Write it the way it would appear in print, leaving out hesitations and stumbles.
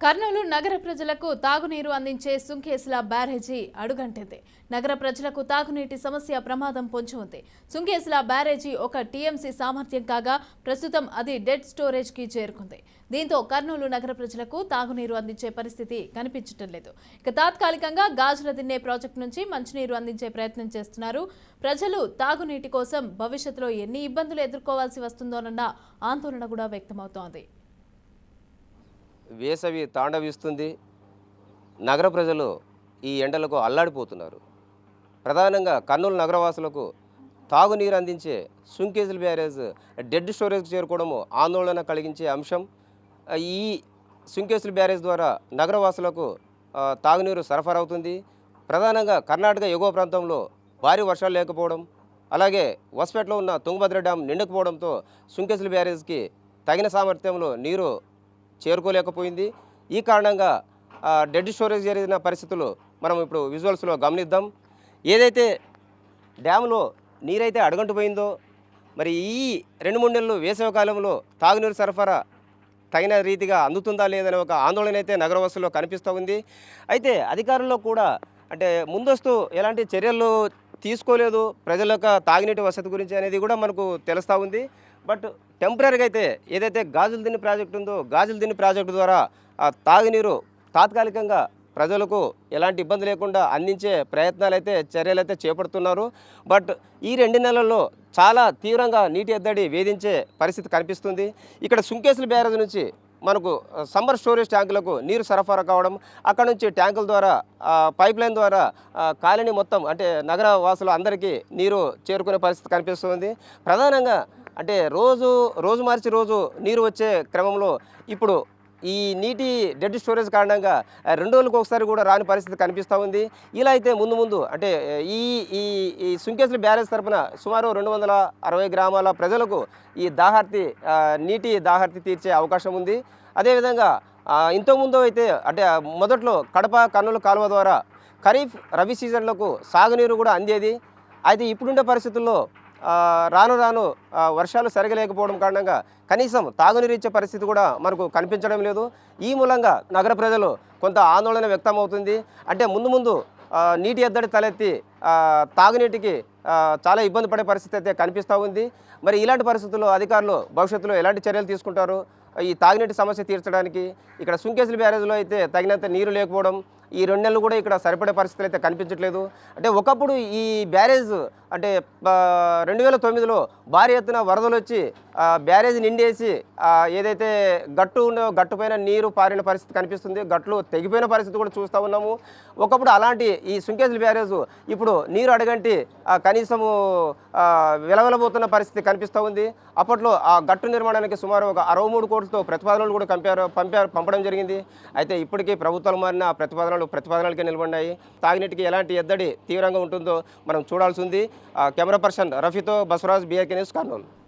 కర్నూలు నగర ప్రజలకు తాగునీరు అందించే సుంకేసుల బ్యారేజీ అడుగంటింది. నగర ప్రజలకు తాగునీటి సమస్య ప్రమాదం పొంచి ఉంది. సుంకేసుల బ్యారేజీ ఒక టీఎంసీ సామర్థ్యం కాగా ప్రస్తుతం అది డెడ్ స్టోరేజ్ కి చేరుకుంది. దీంతో కర్నూలు నగర ప్రజలకు తాగునీరు అందించే పరిస్థితి కనిపించడం లేదు. ఇక తాత్కాలికంగా గాజుల దిన్నే ప్రాజెక్టు నుంచి మంచినీరు అందించే ప్రయత్నం చేస్తున్నారు. ప్రజలు తాగునీటి కోసం భవిష్యత్తులో ఎన్ని ఇబ్బందులు ఎదుర్కోవాల్సి వస్తుందోనన్న ఆందోళన కూడా వ్యక్తమవుతోంది. వేసవి తాండవిస్తుంది. నగర ప్రజలు ఈ ఎండలకు అల్లాడిపోతున్నారు. ప్రధానంగా కర్నూలు నగరవాసులకు తాగునీరు అందించే సుంకేసుల బ్యారేజ్ డెడ్ స్టోరేజ్కి చేరుకోవడము ఆందోళన కలిగించే అంశం. ఈ సుంకేసుల బ్యారేజ్ ద్వారా నగరవాసులకు తాగునీరు సరఫరా అవుతుంది. ప్రధానంగా కర్ణాటక ఎగువ ప్రాంతంలో భారీ వర్షాలు లేకపోవడం, అలాగే హొసపేటలో ఉన్న తుంగభద్ర డ్యాం నిండకపోవడంతో సుంకేసుల బ్యారేజ్కి తగిన సామర్థ్యంలో నీరు చేరుకోలేకపోయింది. ఈ కారణంగా డెడ్ స్టోరేజ్ జరిగిన పరిస్థితులు మనం ఇప్పుడు విజువల్స్లో గమనిద్దాం. ఏదైతే డ్యామ్లో నీరైతే అడుగంటుపోయిందో, మరి ఈ 2-3 నెలలు వేసవికాలంలో తాగునీరు సరఫరా తగిన రీతిగా అందుతుందా లేదనే ఒక ఆందోళన అయితే నగరవాసుల్లో కనిపిస్తూ ఉంది. అయితే అధికారుల్లో కూడా అంటే ముందస్తు ఎలాంటి చర్యలు తీసుకోలేదు ప్రజల యొక్క తాగునీటి వసతి గురించి అనేది కూడా మనకు తెలుస్తూ ఉంది. బట్ టెంపరీగా అయితే ఏదైతే గాజుల దిన్ని ప్రాజెక్టు ఉందో గాజుల దిన్ని ప్రాజెక్టు ద్వారా తాగునీరు తాత్కాలికంగా ప్రజలకు ఎలాంటి ఇబ్బంది లేకుండా అందించే ప్రయత్నాలు అయితే చర్యలు అయితే చేపడుతున్నారు. బట్ ఈ 2 నెలల్లో చాలా తీవ్రంగా నీటి ఎద్దడి వేధించే పరిస్థితి కనిపిస్తుంది. ఇక్కడ సుంకేసుల బ్యారేజ్ నుంచి మనకు సమ్మర్ స్టోరేజ్ ట్యాంకులకు నీరు సరఫరా కావడం, అక్కడ నుంచి ట్యాంకుల ద్వారా పైప్ లైన్ ద్వారా కాలనీ మొత్తం అంటే నగర వాసులు అందరికీ నీరు చేరుకునే పరిస్థితి కనిపిస్తుంది. ప్రధానంగా అంటే రోజు మార్చి రోజు నీరు వచ్చే క్రమంలో ఇప్పుడు ఈ నీటి డెడ్ స్టోరేజ్ కారణంగా 2 రోజులకు ఒకసారి కూడా రాని పరిస్థితి కనిపిస్తూ ఉంది. ఇలా అయితే ముందు అంటే ఈ ఈ ఈ సుంకేసుల బ్యారేజ్ తరపున సుమారు 260 గ్రామాల ప్రజలకు ఈ నీటి దాహార్తి తీర్చే అవకాశం ఉంది. అదేవిధంగా ఇంతకుముందు అయితే అంటే మొదట్లో కడప కర్నూలు కాలువ ద్వారా ఖరీఫ్ రబీ సీజన్లకు సాగునీరు కూడా అందేది. అయితే ఇప్పుడుండే పరిస్థితుల్లో రాను వర్షాలు సరిగా లేకపోవడం కారణంగా కనీసం తాగునీరు ఇచ్చే పరిస్థితి కూడా మనకు కనిపించడం లేదు. ఈ మూలంగా నగర ప్రజలు కొంత ఆందోళన వ్యక్తం అవుతుంది. అంటే ముందు నీటి ఎద్దడి తలెత్తి తాగునీటికి చాలా ఇబ్బంది పడే పరిస్థితి అయితే కనిపిస్తూ ఉంది. మరి ఇలాంటి పరిస్థితుల్లో అధికారులు భవిష్యత్తులో ఎలాంటి చర్యలు తీసుకుంటారు ఈ తాగునీటి సమస్య తీర్చడానికి? ఇక్కడ సుంకేసుల బ్యారేజ్లో అయితే తగినంత నీరు లేకపోవడం, ఈ 2 నెలలు కూడా ఇక్కడ సరిపడే పరిస్థితులు అయితే కనిపించట్లేదు. అంటే ఒకప్పుడు ఈ బ్యారేజ్ అంటే 2009లో భారీ ఎత్తున వరదలు వచ్చి బ్యారేజ్ నిండేసి ఏదైతే గట్టు పైన నీరు పారిన పరిస్థితి కనిపిస్తుంది. గట్లు తెగిపోయిన పరిస్థితి కూడా చూస్తూ ఉన్నాము. ఒకప్పుడు అలాంటి ఈ సుంకేసుల బ్యారేజ్ ఇప్పుడు నీరు అడగంటి కనీసము వెలవెలబోతున్న పరిస్థితి కనిపిస్తూ ఉంది. అప్పట్లో ఆ గట్టు నిర్మాణానికి సుమారు ఒక 63 కోట్లతో ప్రతిపాదనలు కూడా పంపడం జరిగింది. అయితే ఇప్పటికీ ప్రభుత్వాలు మారిన ప్రతిపాదనలకే నిలబడినాయి. తాగునీటికి ఎలాంటి ఎద్దడి తీవ్రంగా ఉంటుందో మనం చూడాల్సి ఉంది. కెమెరా పర్సన్ రఫీతో బసవరాజ్, BRK న్యూస్, కర్నూలు.